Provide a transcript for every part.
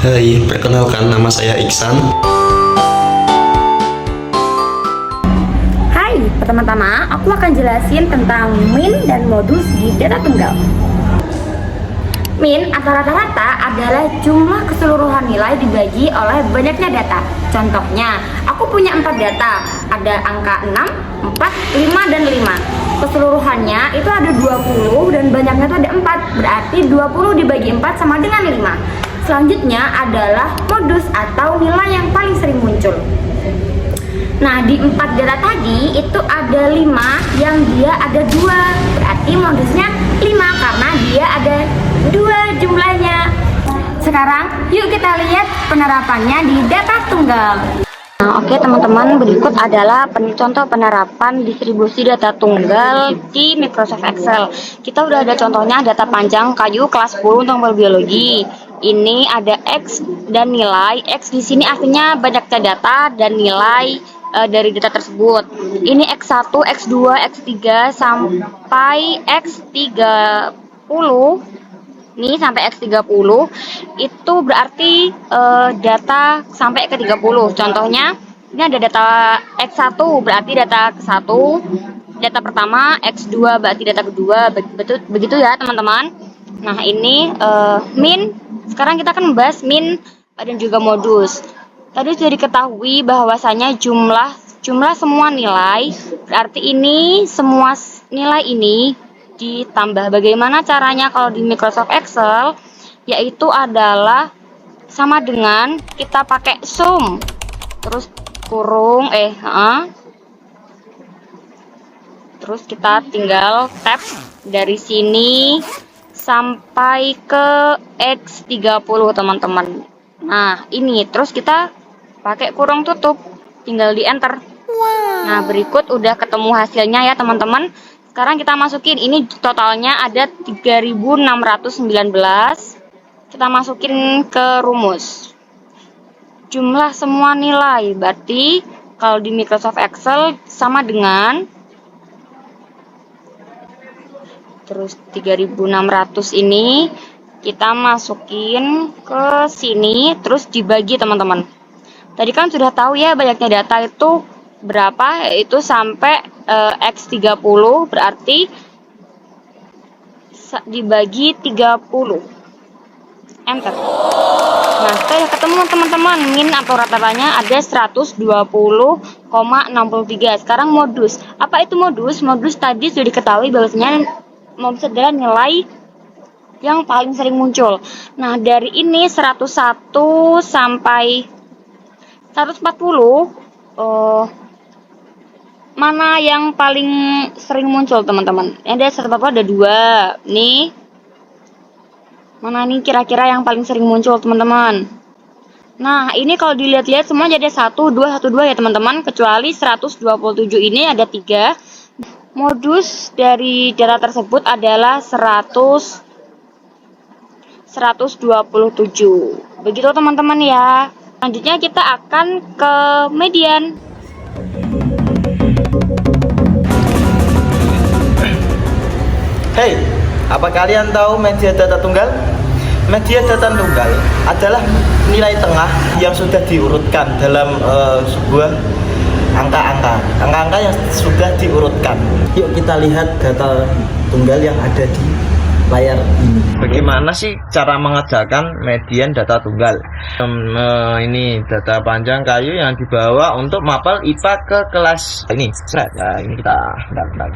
Hai, perkenalkan nama saya Iksan. Hai, pertama-tama aku akan jelasin tentang min dan modus di data tunggal. Min atau rata-rata adalah jumlah keseluruhan nilai dibagi oleh banyaknya data. Contohnya, aku punya 4 data, ada angka 6, 4, 5, dan 5. Keseluruhannya itu ada 20 dan banyaknya itu ada 4, berarti 20 dibagi 4 sama dengan 5. Selanjutnya adalah modus atau nilai yang paling sering muncul. Nah, di 4 data tadi itu ada 5 yang dia ada 2, berarti modusnya 5 karena dia ada 2 jumlahnya. Sekarang yuk kita lihat penerapannya di data tunggal. Nah, oke teman-teman, berikut adalah contoh penerapan distribusi data tunggal di Microsoft Excel. Kita udah ada contohnya data panjang kayu kelas 10 untuk biologi. Ini ada X dan nilai. X di sini artinya banyaknya data dan nilai dari data tersebut. Ini X1, X2, X3 sampai X30. Ini sampai X30 itu berarti data sampai ke 30. Contohnya ini ada data X1 berarti data ke-1, data pertama, X2 berarti data kedua, begitu ya teman-teman. Nah, ini min. Sekarang kita akan membahas min dan juga modus. Tadi sudah diketahui bahwasanya jumlah semua nilai, berarti ini semua nilai ini ditambah. Bagaimana caranya kalau di Microsoft Excel? Yaitu adalah sama dengan kita pakai sum, terus kurung terus kita tinggal tab dari sini sampai ke X30 teman-teman. Nah, ini terus kita pakai kurung tutup, tinggal di enter. Nah, berikut udah ketemu hasilnya ya teman-teman. Sekarang kita masukin, ini totalnya ada 3619. Kita masukin ke rumus. Jumlah semua nilai, berarti kalau di Microsoft Excel sama dengan terus 3600 ini kita masukin ke sini, terus dibagi teman-teman. Tadi kan sudah tahu ya banyaknya data itu berapa, yaitu sampai X30 berarti dibagi 30, enter. Nah, saya ketemu teman-teman, min atau rata-ratanya ada 120,63. Sekarang modus. Apa itu modus? Modus tadi sudah diketahui bahwasanya modus adalah nilai yang paling sering muncul. Nah, dari ini 101 sampai 140 mana yang paling sering muncul teman-teman? Ada 140, ada 2. Nih, mana nih kira-kira yang paling sering muncul teman-teman? Nah, ini kalau dilihat-lihat semua jadi 1212 ya teman-teman, kecuali 127 ini ada 3. Modus dari data tersebut adalah 127. Begitu teman-teman ya. Selanjutnya kita akan ke median. Hey, apa kalian tahu media data tunggal? Media data tunggal adalah nilai tengah yang sudah diurutkan dalam sebuah angka-angka yang sudah diurutkan. Yuk kita lihat data tunggal yang ada di layar ini. Bagaimana sih cara mengerjakan median data tunggal? Ini data panjang kayu yang dibawa untuk mapel IPA ke kelas ini. Nah, ini kita bentar.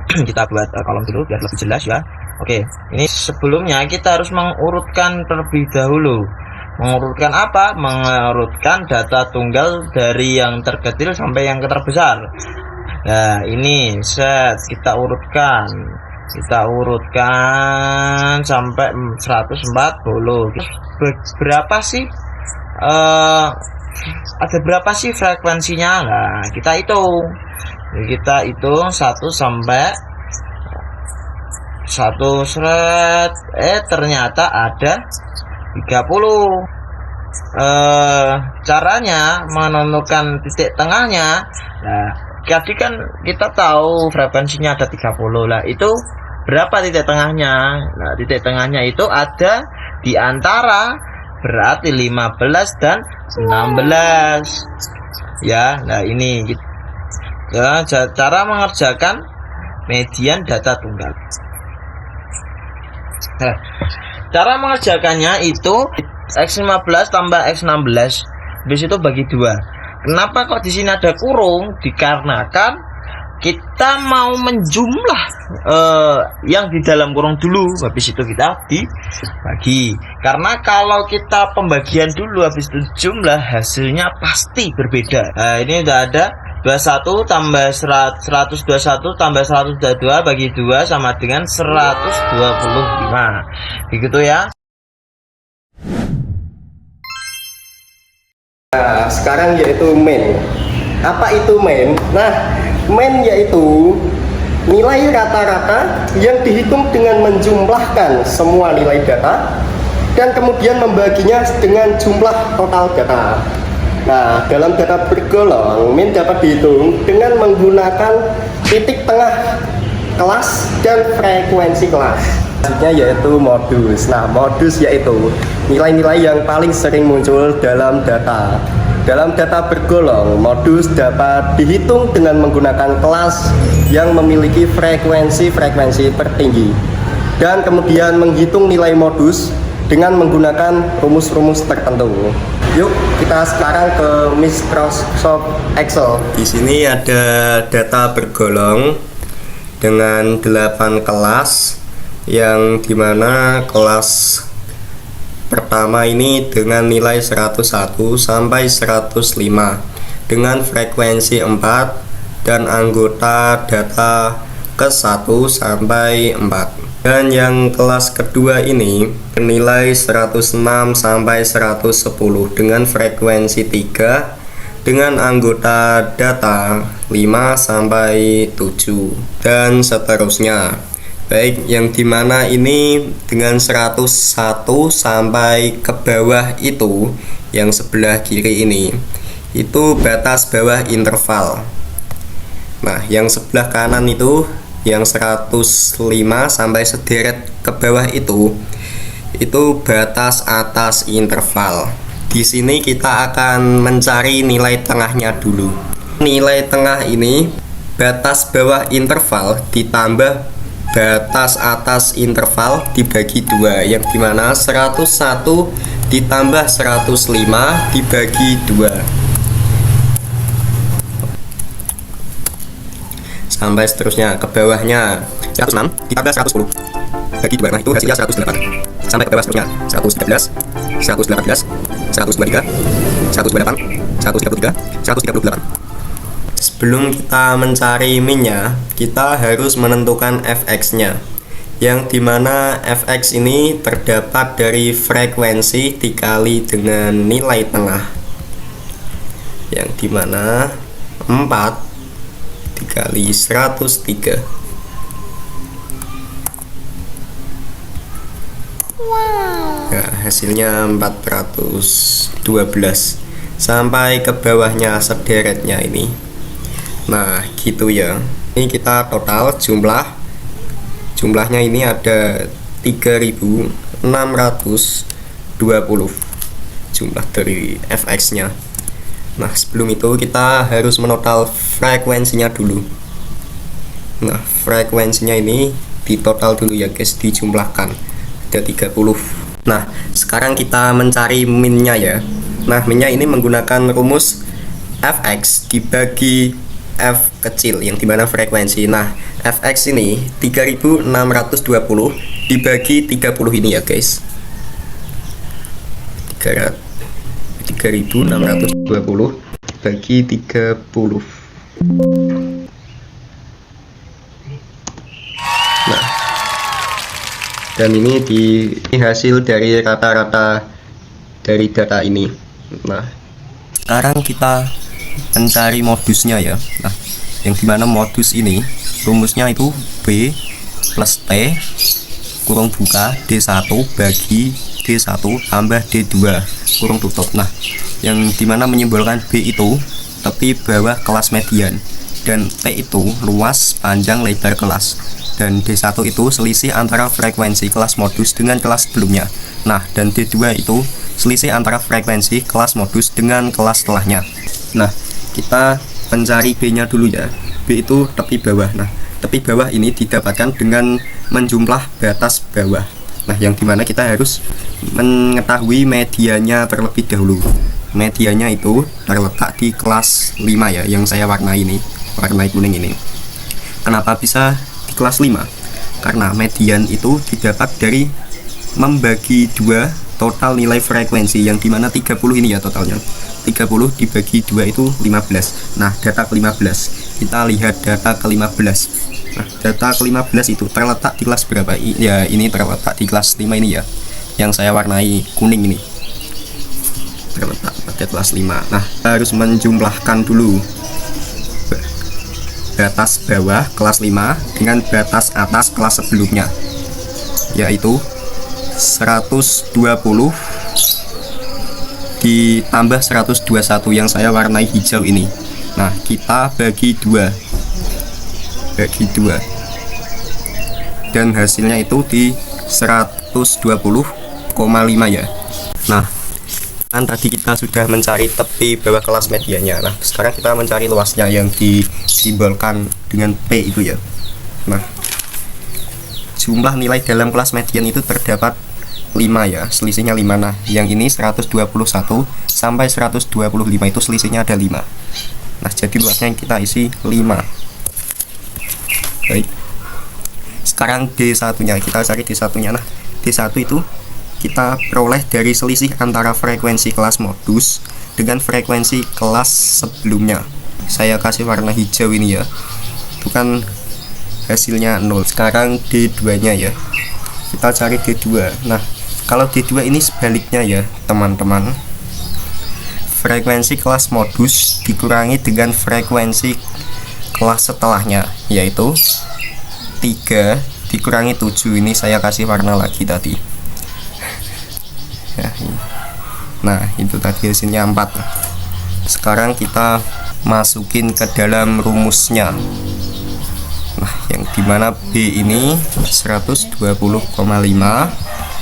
Kita buat kolom dulu biar lebih jelas ya. Oke, ini sebelumnya kita harus mengurutkan terlebih dahulu. Mengurutkan apa? Mengurutkan data tunggal dari yang terkecil sampai yang terbesar. Nah, ini kita urutkan sampai 140. Berapa sih? Ada berapa sih frekuensinya? Nah, kita hitung 1 sampai 1 seret. Ternyata ada 30. Caranya menentukan titik tengahnya. Nah, jadi kan kita tahu frekuensinya ada 30 lah. Itu berapa titik tengahnya? Nah, titik tengahnya itu ada di antara berarti 15 dan 16. Ya, nah ini ya, cara mengerjakan median data tunggal. Nah, cara mengerjakannya itu X15 tambah X16 habis itu bagi 2. Kenapa kok di sini ada kurung? Dikarenakan kita mau menjumlah yang di dalam kurung dulu, habis itu kita dibagi. Karena kalau kita pembagian dulu habis itu jumlah, hasilnya pasti berbeda. Nah, ini udah ada 21 tambah 121 tambah 122 bagi 2 sama dengan 125. Begitu ya. Nah, sekarang yaitu main. Apa itu main? Nah, main yaitu nilai rata-rata yang dihitung dengan menjumlahkan semua nilai data dan kemudian membaginya dengan jumlah total data. Nah, dalam data bergolong, min dapat dihitung dengan menggunakan titik tengah kelas dan frekuensi kelas. Selanjutnya yaitu modus. Nah, modus yaitu nilai-nilai yang paling sering muncul dalam data. Dalam data bergolong, modus dapat dihitung dengan menggunakan kelas yang memiliki frekuensi tertinggi. Dan kemudian menghitung nilai modus dengan menggunakan rumus-rumus tertentu. Yuk, kita sekarang ke Microsoft Excel. Di sini ada data bergolong dengan 8 kelas, yang dimana kelas pertama ini dengan nilai 101 sampai 105 dengan frekuensi 4 dan anggota data ke 1 sampai 4. Dan yang kelas kedua ini nilai 106 sampai 110 dengan frekuensi 3 dengan anggota data 5 sampai 7 dan seterusnya. Baik, yang dimana ini dengan 101 sampai ke bawah itu, yang sebelah kiri ini, itu batas bawah interval. Nah, yang sebelah kanan itu, yang 105 sampai sederet ke bawah itu batas atas interval. Di sini kita akan mencari nilai tengahnya dulu. Nilai tengah ini batas bawah interval ditambah batas atas interval dibagi 2, yang dimana 101 ditambah 105 dibagi 2 sampai seterusnya. Ke bawahnya 106 ditambah 110 bagi 2, nah itu hasilnya 108. Sampai ke bawah seterusnya 113, 118, 123, 128, 133, 138. Sebelum kita mencari minnya, kita harus menentukan fx-nya, yang dimana fx ini terdapat dari frekuensi dikali dengan nilai tengah, yang dimana 4 dikali 103. Nah, hasilnya 412 sampai ke bawahnya sederetnya ini. Nah, gitu ya. Ini kita total jumlahnya ini ada 3620 jumlah dari fx-nya. Nah, sebelum itu kita harus menotal frekuensinya dulu. Nah, frekuensinya ini di total dulu ya guys, dijumlahkan ada 30. Nah sekarang kita mencari min-nya ya. Nah min-nya ini menggunakan rumus fx dibagi f kecil yang dimana frekuensi. Nah fx ini 3620 dibagi 30 ini ya guys, 3620 bagi 30. Nah dan ini hasil dari rata-rata dari data ini. Nah sekarang kita mencari modusnya ya. Nah yang dimana modus ini rumusnya itu B plus T kurung buka D1 bagi D1 tambah D2 kurung tutup. Nah yang dimana menyimbolkan B itu tepi bawah kelas median, dan T itu luas panjang lebar kelas, dan D1 itu selisih antara frekuensi kelas modus dengan kelas sebelumnya. Nah dan D2 itu selisih antara frekuensi kelas modus dengan kelas setelahnya. Nah kita mencari B nya dulu ya. B itu tepi bawah. Nah tepi bawah ini didapatkan dengan menjumlah batas bawah. Nah yang dimana kita harus mengetahui medianya terlebih dahulu. Medianya itu terletak di kelas 5 ya, yang saya warnai ini, warnai kuning ini. Kenapa bisa di kelas 5? Karena median itu didapat dari membagi 2 total nilai frekuensi, yang dimana 30 ini ya totalnya. 30 dibagi 2 itu 15. Nah data ke-15, kita lihat data ke-15. Nah data ke-15 itu terletak di kelas berapa? Ya ini terletak di kelas 5 ini ya, yang saya warnai kuning ini, terletak pada kelas 5. Nah harus menjumlahkan dulu batas bawah kelas 5 dengan batas atas kelas sebelumnya, yaitu 120 ditambah 121 yang saya warnai hijau ini. Nah kita bagi 2 dan hasilnya itu di 120,5 ya. Nah kan tadi kita sudah mencari tepi bawah kelas medianya. Nah sekarang kita mencari luasnya yang disimbolkan dengan P itu ya. Nah jumlah nilai dalam kelas median itu terdapat 5 ya, selisihnya 5. Nah yang ini 121 sampai 125 itu selisihnya ada 5. Nah jadi luasnya yang kita isi 5. Baik, sekarang D1 nya kita cari D1 nya. Nah D1 itu kita peroleh dari selisih antara frekuensi kelas modus dengan frekuensi kelas sebelumnya. Saya kasih warna hijau ini ya, itu kan hasilnya 0. Sekarang D2 nya ya, kita cari D2. Nah kalau D2 ini sebaliknya ya teman-teman, frekuensi kelas modus dikurangi dengan frekuensi kelas setelahnya, yaitu 3 dikurangi 7. Ini saya kasih warna lagi tadi ya. Nah itu tadi hasilnya 4. Sekarang kita masukin ke dalam rumusnya. Nah yang dimana B ini 120,5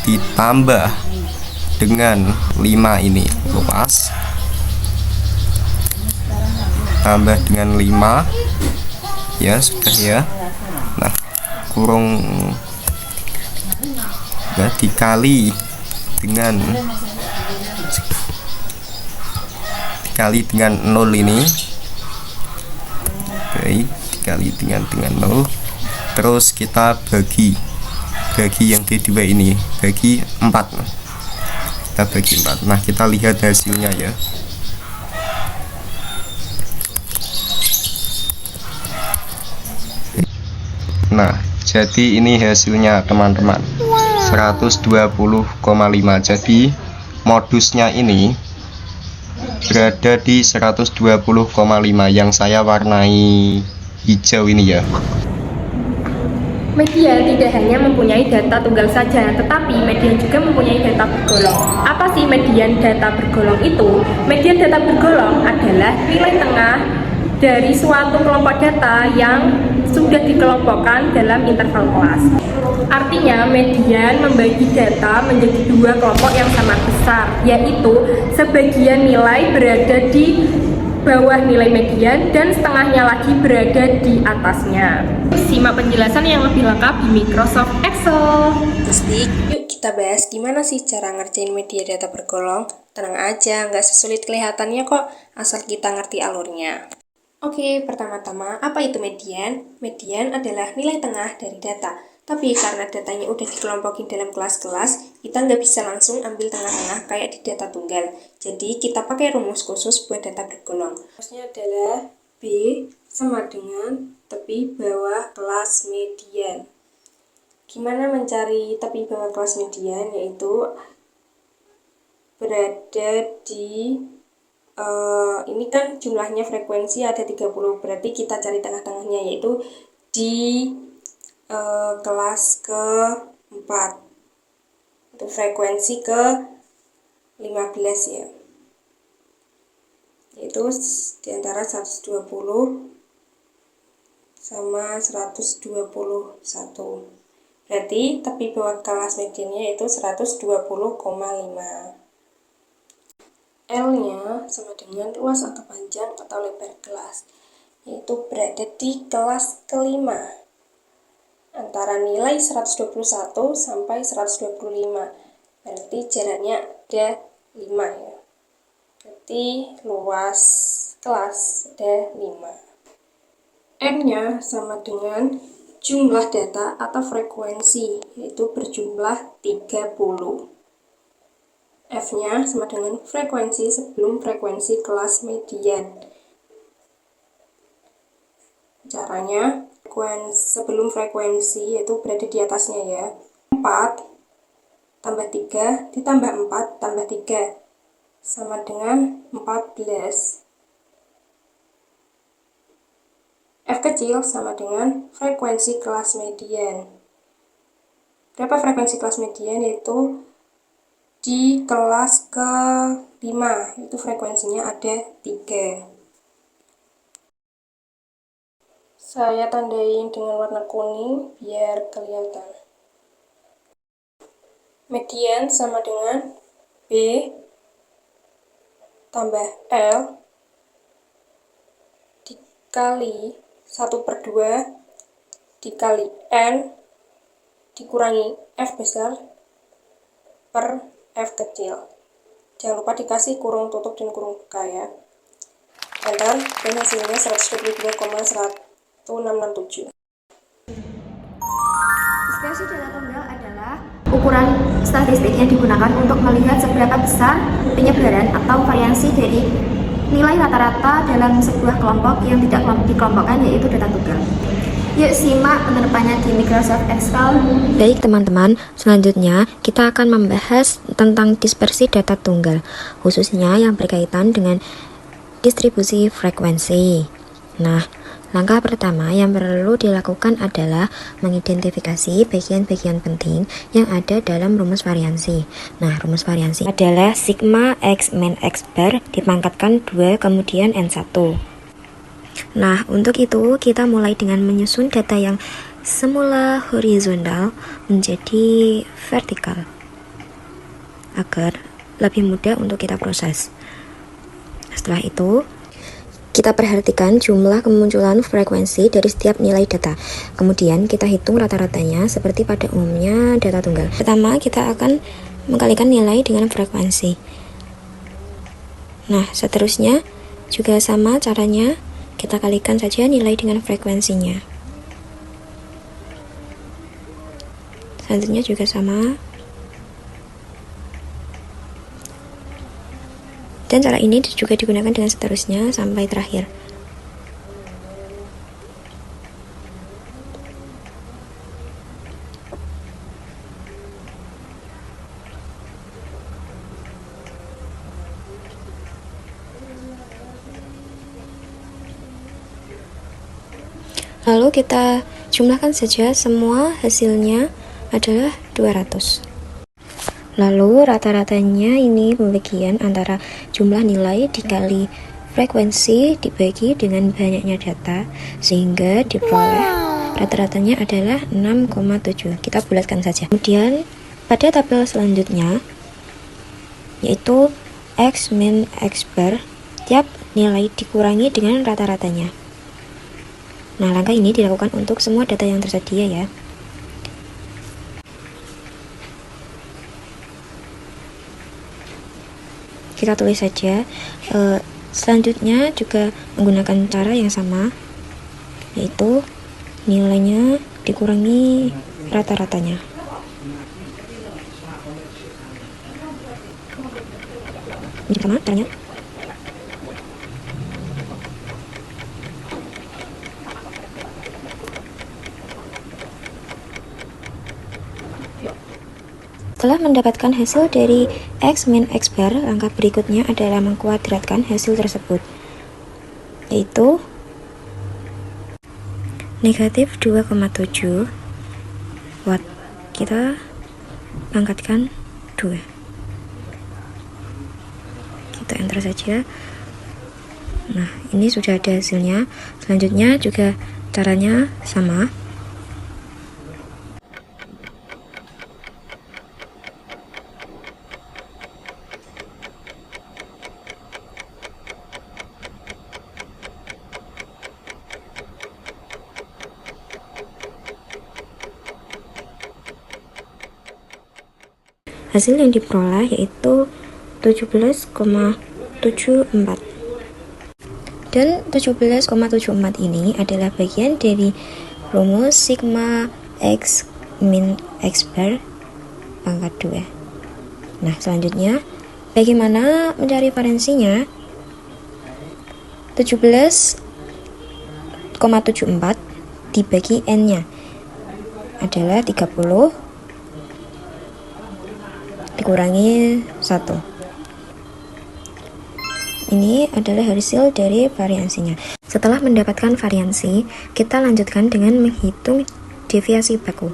ditambah dengan 5 ini luas, tambah dengan 5 ya, sudah ya. Nah kurung ya, dikali dengan 0 ini. Baik, dikali dengan 0, terus kita bagi yang D2 ini, bagi 4. Kita bagi 4. Nah kita lihat hasilnya ya. Nah jadi ini hasilnya teman-teman, 120,5. Jadi modusnya ini berada di 120,5 yang saya warnai hijau ini ya. Media tidak hanya mempunyai data tunggal saja, tetapi median juga mempunyai data bergolong. Apa sih median data bergolong itu? Median data bergolong adalah nilai tengah dari suatu kelompok data yang sudah dikelompokkan dalam interval kelas. Artinya, median membagi data menjadi 2 kelompok yang sama besar, yaitu sebagian nilai berada di bawah nilai median dan setengahnya lagi berada di atasnya. Simak penjelasan yang lebih lengkap di Microsoft Excel. Yuk kita bahas gimana sih cara ngerjain media data bergolong. Tenang aja, nggak sesulit kelihatannya kok, asal kita ngerti alurnya. Oke, pertama-tama, apa itu median? Median adalah nilai tengah dari data. Tapi karena datanya udah dikelompokin dalam kelas-kelas, kita nggak bisa langsung ambil tengah-tengah kayak di data tunggal. Jadi kita pakai rumus khusus buat data bergolong. Rumusnya adalah B sama dengan tepi bawah kelas median. Gimana mencari tepi bawah kelas median? Yaitu berada di ini kan jumlahnya frekuensi ada 30, berarti kita cari tengah-tengahnya yaitu di kelas ke-4 itu frekuensi ke-15 ya, yaitu diantara 120 sama 121, berarti tepi bawah kelas mediannya itu 120,5. L-nya sama dengan luas atau panjang atau lebar kelas, yaitu berada di kelas ke-5 antara nilai 121 sampai 125, berarti jaraknya ada 5 ya, berarti luas kelas ada 5. N-nya sama dengan jumlah data atau frekuensi, yaitu berjumlah 30. F-nya sama dengan frekuensi sebelum frekuensi kelas median. Caranya, sebelum frekuensi yaitu berada di atasnya ya. 4 tambah 3 ditambah 4 tambah 3 sama dengan 14. F kecil sama dengan frekuensi kelas median. Berapa frekuensi kelas median? Yaitu di kelas ke-5, itu frekuensinya ada 3. Saya tandain dengan warna kuning biar kelihatan. Median sama dengan B tambah L dikali 1/2 dikali N dikurangi F besar per F kecil. Jangan lupa dikasih kurung tutup dan kurung buka ya. Enter, dan hasilnya 122,1667. Dispersi data tunggal adalah ukuran statistik yang digunakan untuk melihat seberapa besar penyebaran atau variasi dari nilai rata-rata dalam sebuah kelompok yang tidak dikelompokkan, yaitu data tunggal. Yuk simak penerapannya di Microsoft Excel. Baik teman-teman, selanjutnya kita akan membahas tentang dispersi data tunggal, khususnya yang berkaitan dengan distribusi frekuensi. Nah, langkah pertama yang perlu dilakukan adalah mengidentifikasi bagian-bagian penting yang ada dalam rumus variansi. Nah, rumus variansi adalah sigma x min x bar dipangkatkan 2 kemudian n1. Nah, untuk itu kita mulai dengan menyusun data yang semula horizontal menjadi vertikal agar lebih mudah untuk kita proses. Setelah itu, kita perhatikan jumlah kemunculan frekuensi dari setiap nilai data. Kemudian kita hitung rata-ratanya seperti pada umumnya data tunggal. Pertama, kita akan mengkalikan nilai dengan frekuensi. Nah, seterusnya juga sama caranya. Kita kalikan saja nilai dengan frekuensinya. Selanjutnya juga sama. Dan cara ini juga digunakan dengan seterusnya sampai terakhir. Lalu kita jumlahkan saja, semua hasilnya adalah 200. Lalu rata-ratanya ini pembagian antara jumlah nilai dikali frekuensi dibagi dengan banyaknya data, sehingga diperoleh rata-ratanya adalah 6,7. Kita bulatkan saja. Kemudian pada tabel selanjutnya, yaitu x min x bar, tiap nilai dikurangi dengan rata-ratanya. Nah, langkah ini dilakukan untuk semua data yang tersedia ya. Kita tulis saja. Selanjutnya juga menggunakan cara yang sama, yaitu nilainya dikurangi rata-ratanya. Ini sama caranya. Setelah mendapatkan hasil dari X min X bar, langkah berikutnya adalah mengkuadratkan hasil tersebut, yaitu negatif 2,7 watt. Kita pangkatkan 2. Kita enter saja. Nah, ini sudah ada hasilnya. Selanjutnya juga caranya sama. Hasil yang diperoleh yaitu 17,74. Dan 17,74 ini adalah bagian dari rumus sigma X min X bar pangkat 2. Nah, selanjutnya bagaimana mencari valensinya? 17,74 dibagi N-nya adalah 30 dikurangi 1. Ini adalah hasil dari variansinya. Setelah mendapatkan variansi, kita lanjutkan dengan menghitung deviasi baku.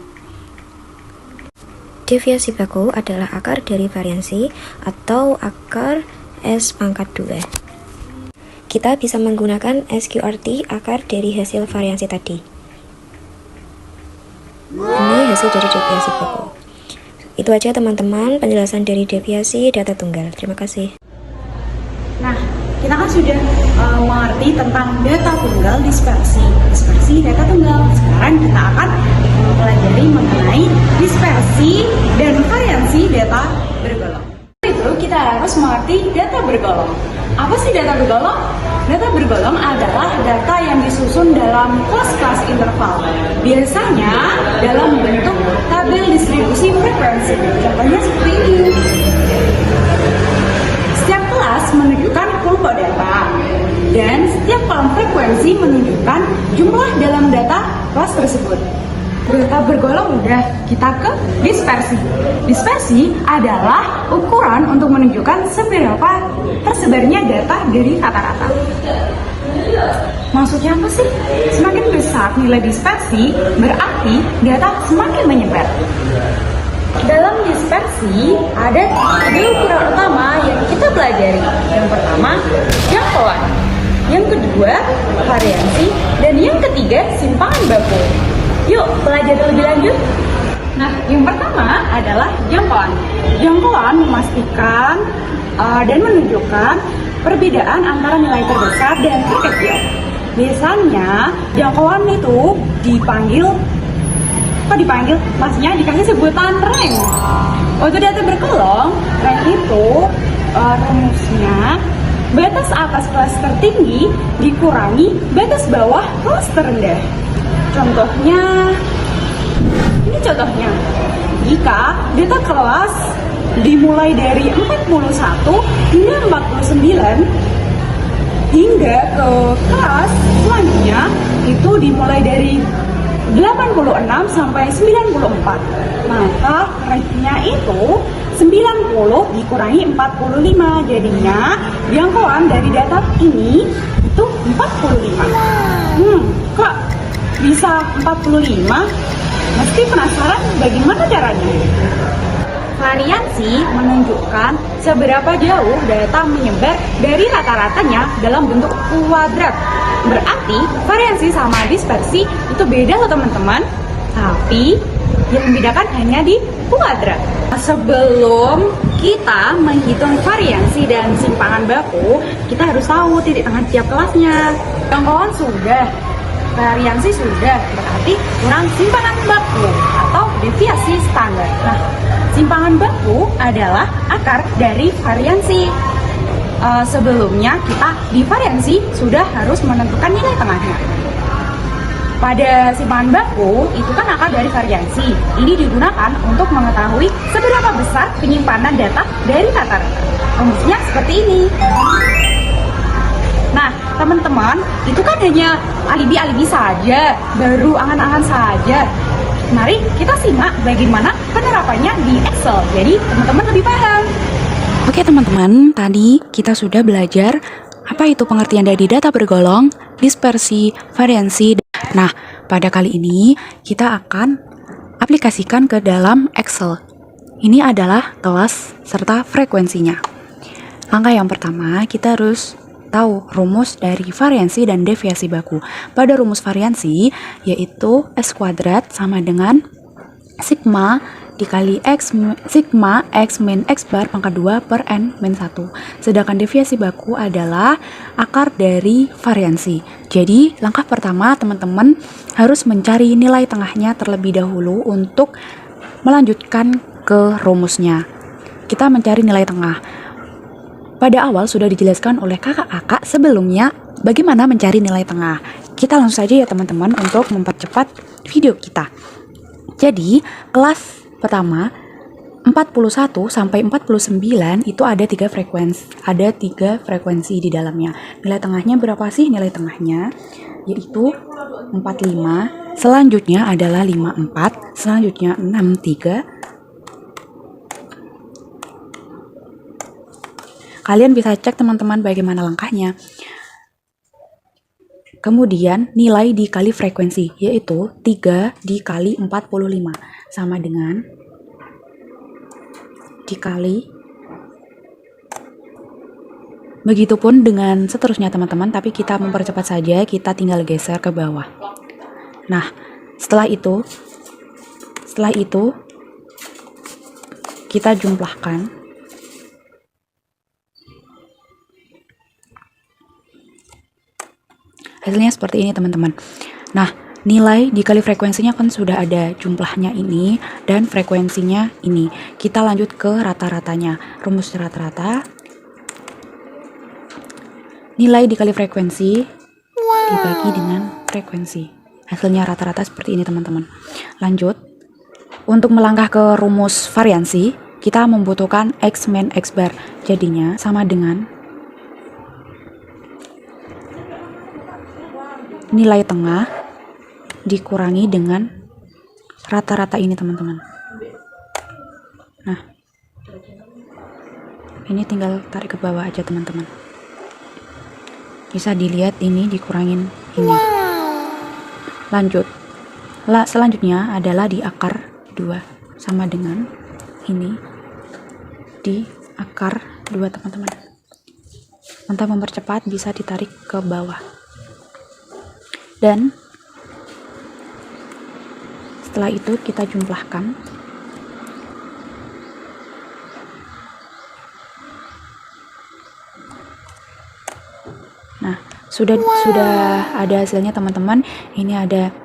Deviasi baku adalah akar dari variansi atau akar S pangkat 2. Kita bisa menggunakan SQRT akar dari hasil variansi tadi. Ini hasil dari deviasi baku. Itu aja teman-teman penjelasan dari deviasi data tunggal. Terima kasih. Nah, kita kan sudah mengerti tentang data tunggal, dispersi data tunggal. Sekarang kita akan mempelajari mengenai dispersi dan variansi data bergolong. Itu kita harus mengerti data bergolong. Apa sih data bergolong? Data bergolong adalah data yang disusun dalam kelas-kelas interval. Biasanya dalam bentuk tabel distribusi frekuensi. Contohnya seperti ini. Setiap kelas menunjukkan kelompok data, dan setiap kolom frekuensi menunjukkan jumlah dalam data kelas tersebut. Data bergolong udah, kita ke dispersi. Dispersi adalah ukuran untuk menunjukkan seberapa tersebarnya data dari rata-rata. Maksudnya apa sih? Semakin besar nilai dispersi, berarti data semakin menyebar. Dalam dispersi, ada 3 ukuran utama yang kita pelajari. Yang pertama, jangkauan. Yang kedua, variansi. Dan yang ketiga, simpangan baku. Yuk, pelajari lebih lanjut. Nah, yang pertama adalah jangkauan. Jangkauan memastikan dan menunjukkan perbedaan antara nilai terbesar dan terkecil. Biasanya, jangkauan itu dipanggil, maksudnya dikasih sebutan rank. Untuk data bergolong, rank itu rumusnya batas atas kelas tertinggi dikurangi batas bawah kelas terendah. Contohnya, ini contohnya, jika data kelas dimulai dari 41 hingga 49 hingga ke kelas selanjutnya itu dimulai dari 86 sampai 94, maka ranknya itu 90 dikurangi 45, jadinya jangkauan dari data ini itu 45. Kok bisa 45? Mesti penasaran bagaimana caranya? Variansi menunjukkan seberapa jauh data menyebar dari rata-ratanya dalam bentuk kuadrat. Berarti variansi sama dispersi itu beda loh teman-teman. Tapi yang membedakan hanya di kuadrat. Sebelum kita menghitung variansi dan simpangan baku, kita harus tahu titik tengah tiap kelasnya. Jangkauan sudah, variansi sudah, berarti kurang simpangan baku atau deviasi standar. Nah, simpangan baku adalah akar dari variansi. Sebelumnya kita di variansi sudah harus menentukan nilai tengahnya. Pada simpangan baku, itu kan akar dari variansi. Ini digunakan untuk mengetahui seberapa besar penyimpanan data dari rata-rata. Rumusnya seperti ini. Nah, teman-teman, itu kan hanya alibi-alibi saja, baru angan-angan saja. Mari kita simak bagaimana penerapannya di Excel. Jadi, teman-teman lebih paham. Oke teman-teman, tadi kita sudah belajar apa itu pengertian dari data bergolong, dispersi, variansi. Nah, pada kali ini kita akan aplikasikan ke dalam Excel. Ini adalah kelas serta frekuensinya. Langkah yang pertama, kita harus tahu rumus dari variansi dan deviasi baku. Pada rumus variansi, yaitu S kuadrat sama dengan sigma dikali sigma X min X bar pangkat 2 per N min 1. Sedangkan deviasi baku adalah akar dari variansi. Jadi langkah pertama teman-teman harus mencari nilai tengahnya terlebih dahulu untuk melanjutkan ke rumusnya. Kita mencari nilai tengah. Pada awal sudah dijelaskan oleh kakak-kakak sebelumnya bagaimana mencari nilai tengah. Kita langsung saja ya teman-teman untuk mempercepat video kita. Jadi kelas pertama 41 sampai 49 itu ada 3 frekuensi di dalamnya. Nilai tengahnya berapa sih? Nilai tengahnya yaitu 45, selanjutnya adalah 54, selanjutnya 63. Kalian bisa cek teman-teman bagaimana langkahnya. Kemudian nilai dikali frekuensi, yaitu 3 dikali 45 sama dengan dikali. Begitupun dengan seterusnya teman-teman, tapi kita mempercepat saja, kita tinggal geser ke bawah. Nah, setelah itu kita jumlahkan. Hasilnya seperti ini teman-teman. Nah, nilai dikali frekuensinya kan sudah ada jumlahnya ini dan frekuensinya ini. Kita lanjut ke rata-ratanya. Rumus rata-rata. Nilai dikali frekuensi dibagi dengan frekuensi. Hasilnya rata-rata seperti ini teman-teman. Lanjut. Untuk melangkah ke rumus variansi, kita membutuhkan X min X bar. Jadinya sama dengan nilai tengah dikurangi dengan rata-rata ini teman-teman. Nah, ini tinggal tarik ke bawah aja teman-teman. Bisa dilihat ini dikurangin ini. Lanjut. Selanjutnya adalah di akar 2 sama dengan ini di akar 2 teman-teman. Untuk mempercepat bisa ditarik ke bawah. Dan setelah itu kita jumlahkan. Nah, sudah ada hasilnya teman-teman. Ini ada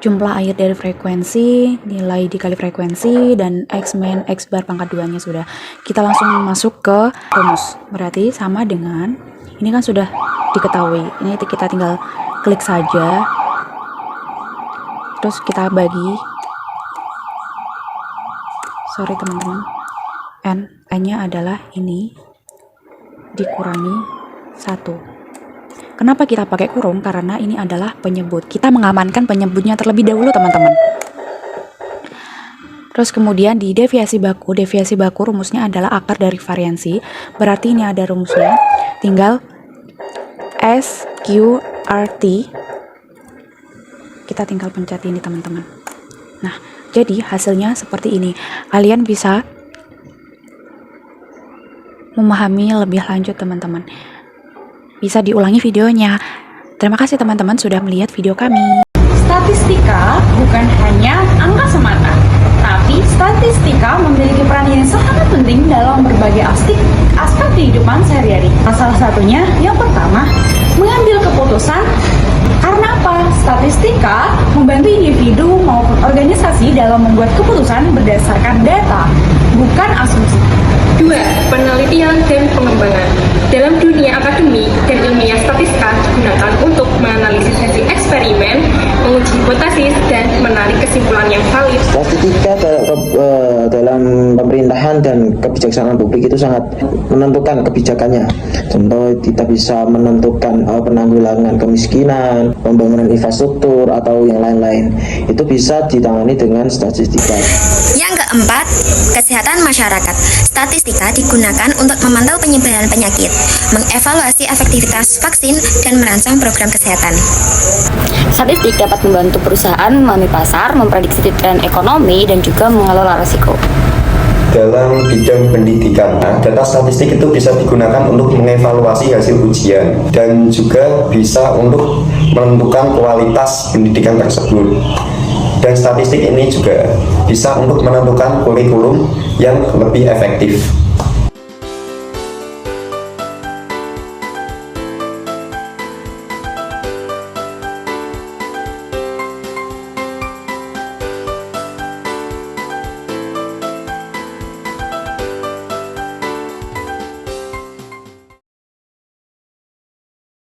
jumlah air dari frekuensi, nilai dikali frekuensi, dan X min X bar pangkat 2-nya sudah. Kita langsung masuk ke rumus. Berarti sama dengan, ini kan sudah diketahui. Ini kita tinggal klik saja, terus kita bagi, sorry teman-teman, N-nya adalah ini dikurangi 1. Kenapa kita pakai kurung? Karena ini adalah penyebut. Kita mengamankan penyebutnya terlebih dahulu teman-teman. Terus kemudian di deviasi baku rumusnya adalah akar dari variansi. Berarti ini ada rumusnya, tinggal S, Q, RT, kita tinggal pencet ini teman-teman. Nah, jadi hasilnya seperti ini. Kalian bisa memahami lebih lanjut teman-teman. Bisa diulangi videonya. Terima kasih teman-teman sudah melihat video kami. Statistika bukan hanya angka semata, tapi statistika memiliki peran yang sangat penting dalam berbagai aspek kehidupan sehari-hari. Salah satunya, yang pertama, mengambil keputusan. Karena apa? Statistika membantu individu maupun organisasi dalam membuat keputusan berdasarkan data, bukan asumsi. 2. Penelitian dan pengembangan. Dalam dunia akademik dan ilmiah, statistika digunakan untuk menganalisis hasil eksperimen, menguji hipotesis, dan menarik kesimpulan yang valid. Statistika dalam pemerintahan dan kebijaksanaan publik itu sangat menentukan kebijakannya. Contoh, kita bisa menentukan penanggulangan kemiskinan, pembangunan infrastruktur, atau yang lain-lain. Itu bisa ditangani dengan statistika. Yang keempat, kesehatan masyarakat. Statistika digunakan untuk memantau penyebaran penyakit, mengevaluasi efektivitas vaksin, dan merancang program kesehatan. Statistik dapat membantu perusahaan memahami pasar, memprediksi tren ekonomi, dan juga mengelola risiko. Dalam bidang pendidikan, data statistik itu bisa digunakan untuk mengevaluasi hasil ujian dan juga bisa untuk menentukan kualitas pendidikan tersebut. Dan statistik ini juga bisa untuk menentukan kurikulum yang lebih efektif.